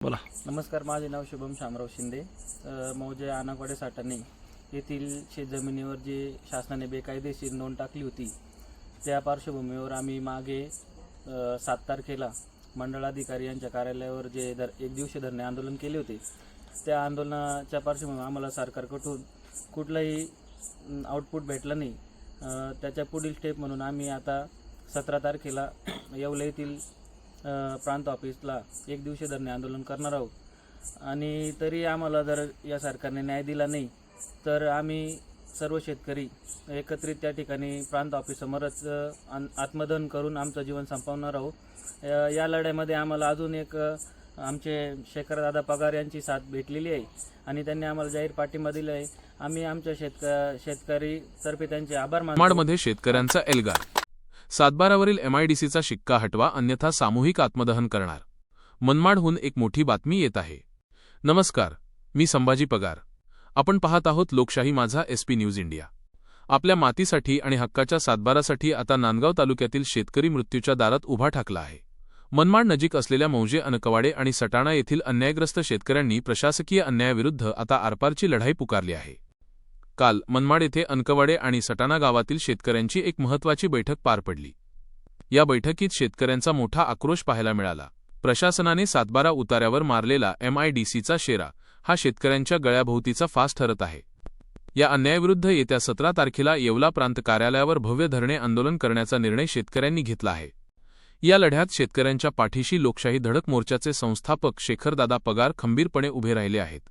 बोला. नमस्कार, माझे नाव शुभम शामराव शिंदे. मौजे आनाकवाडे साठाणे येथील शेतजमिनीवर जे शासनाने बेकायदेशीर नोंद टाकली होती त्या पार्श्वभूमीवर आम्ही मागे 7 तारखेला मंडळाधिकारी यांच्या कार्यालयावर जे एक दिवसीय धरणे आंदोलन केले होते, त्या आंदोलनाच्या पार्श्वभूमीवर आम्हाला सरकारकडून कुठलाही आउटपुट भेटला नाही. त्याच्या पुढील स्टेप म्हणून आम्ही आता 17 तारखेला येवले येथील प्रांत ऑफिसला एक दिवसीय धरणे आंदोलन करणार आहोत. आणि तरी आम्हाला जर या सरकारने न्याय दिला नाही तर आम्ही सर्व शेतकरी एकत्रित त्या ठिकाणी प्रांत ऑफिससमोरच आत्मदहन करून आमचं जीवन संपवणार आहोत. या लढ्यामध्ये आम्हाला अजून एक आमचे शेखरदादा पगार यांची साथ भेटलेली आहे आणि त्यांनी आम्हाला जाहीर पाठिंबा दिला आहे. आम्ही आमच्या शेतकरी तर्फे त्यांचे आभार मानतो. मनमाडमध्ये शेतकऱ्यांचा एल्गार. सातबारावरील MIDCचा शिक्का हटवा, अन्यथा सामूहिक आत्मदहन करणार. मनमाडहून एक मोठी बातमी येत आहे. नमस्कार, मी संभाजी पगार. आपण पाहत आहोत लोकशाही माझा SP न्यूज इंडिया. आपल्या मातीसाठी आणि हक्काच्या सातबारासाठी आता नांदगाव तालुक्यातील शेतकरी मृत्यूच्या दारात उभा ठाकला आहे. मनमाड नजीक असलेल्या मौजे अनकवाडे आणि सटाणा येथील अन्यायग्रस्त शेतकऱ्यांनी प्रशासकीय अन्यायाविरुद्ध आता आरपारची लढाई पुकारली आहे. काल मनमाड येथे अनकवाडे आणि सटाणा गावातील शेतकऱ्यांची एक महत्त्वाची बैठक पार पडली. या बैठकीत शेतकऱ्यांचा मोठा आक्रोश पाहायला मिळाला. प्रशासनाने सातबारा उतार्यावर मारलेला MIDCचा शेरा हा शेतकऱ्यांच्या गळ्याभोवतीचा फास ठरत आहे. या अन्यायाविरुद्ध येत्या 17 तारखेला येवला प्रांत कार्यालयावर भव्य धरणे आंदोलन करण्याचा निर्णय शेतकऱ्यांनी घेतला आहे. या लढ्यात शेतकऱ्यांच्या पाठीशी लोकशाही धडक मोर्चाचे संस्थापक शेखरदादा पगार खंबीरपणे उभे राहिले आहेत.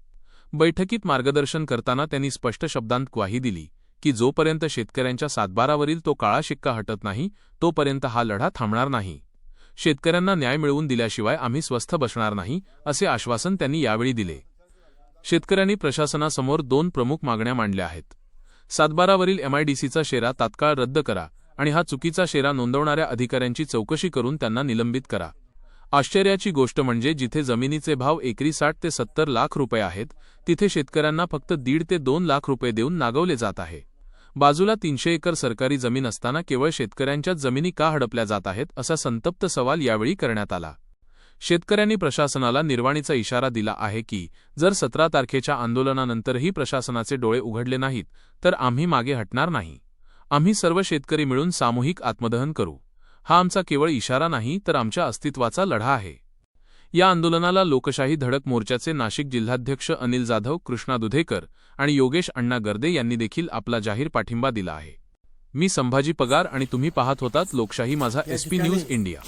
बैठकीत मार्गदर्शन करताना त्यांनी स्पष्ट शब्दांत ग्वाही दिली की जोपर्यंत शेतकऱ्यांच्या सातबारावरील तो काळा शिक्का हटत नाही तोपर्यंत हा लढा थांबणार नाही. शेतकऱ्यांना न्याय मिळवून दिल्याशिवाय आम्ही स्वस्थ बसणार नाही, असे आश्वासन त्यांनी यावेळी दिले. शेतकऱ्यांनी प्रशासनासमोर 2 प्रमुख मागण्या मांडल्या आहेत. सातबारावरील MIDCचा शेरा तात्काळ रद्द करा आणि हा चुकीचा शेरा नोंदवणाऱ्या अधिकाऱ्यांची चौकशी करून त्यांना निलंबित करा. आश्चर्याची गोष्ट म्हणजे जिथे जमिनीचे भाव एकरी 60 ते 70 लाख रुपये आहेत, तिथे शेतकऱ्यांना फक्त 1.5 ते 2 लाख रुपये देऊन नागवले जात आहे. बाजूला 300 एकर सरकारी जमीन असताना केवळ शेतकऱ्यांच्याच जमिनी का हडपल्या जात आहेत, असा संतप्त सवाल यावेळी करण्यात आला. शेतकऱ्यांनी प्रशासनाला निर्वाणीचा इशारा दिला आहे की जर 17 तारखेच्या आंदोलनानंतरही प्रशासनाचे डोळे उघडले नाहीत तर आम्ही मागे हटणार नाही. आम्ही सर्व शेतकरी मिळून सामूहिक आत्मदहन करू. हा आमचा केवळ इशारा नाही तर आमच्या अस्तित्वाचा लढा आहे. या आंदोलनाला लोकशाही धडक मोर्चाचे नाशिक जिल्हाध्यक्ष अनिल जाधव, कृष्णा दुधेकर आणि योगेश अण्णा गर्दे यांनी देखील आपला जाहीर पाठिंबा दिला आहे. मी संभाजी पगार आणि तुम्ही पाहत होतात लोकशाही माझा SP न्यूज इंडिया.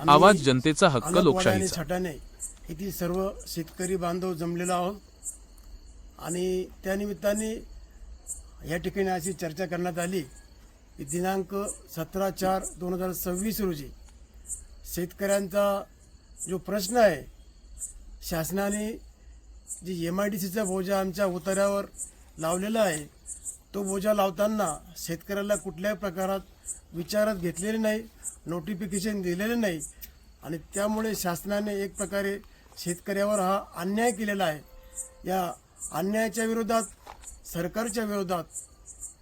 आवाज जनतेचा हक्क, लोकशाहीचा. सटाणे येथील सर्व शेतकरी बांधव जमलेला आहोत आणि त्यानिमित्ताने या ठिकाणी अशी चर्चा करण्यात आली की दिनांक 17/4/2026 रोजी शेतकऱ्यांचा जो प्रश्न आहे, शासनाने जी MIDCचा बोजा आमच्या उतार्यावर लावलेला आहे, तो बोजा लावताना शेतकऱ्याला कुठल्याही प्रकारात विचारात घेतलेले नाही, नोटिफिकेशन दिलेले नाही आणि त्यामुळे शासनाने एक प्रकारे शेतकऱ्यावर हा अन्याय केलेला आहे. या अन्यायाच्या विरोधात, सरकारच्या विरोधात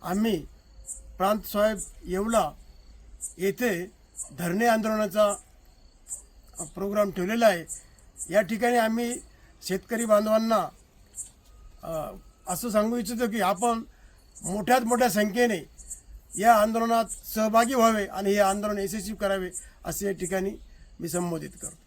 आम्ही प्रांत साहेब येवला येथे धरणे आंदोलनाचा प्रोग्राम ठेवलेला आहे. या ठिकाणी आम्ही शेतकरी बांधवांना असं सांगू इच्छितो की आपण मोठ्यात मोठ्या संख्येने या आंदोलनात सहभागी व्हावे आणि हे आंदोलन यशस्वी करावे, असे या ठिकाणी मी संबोधित करतो.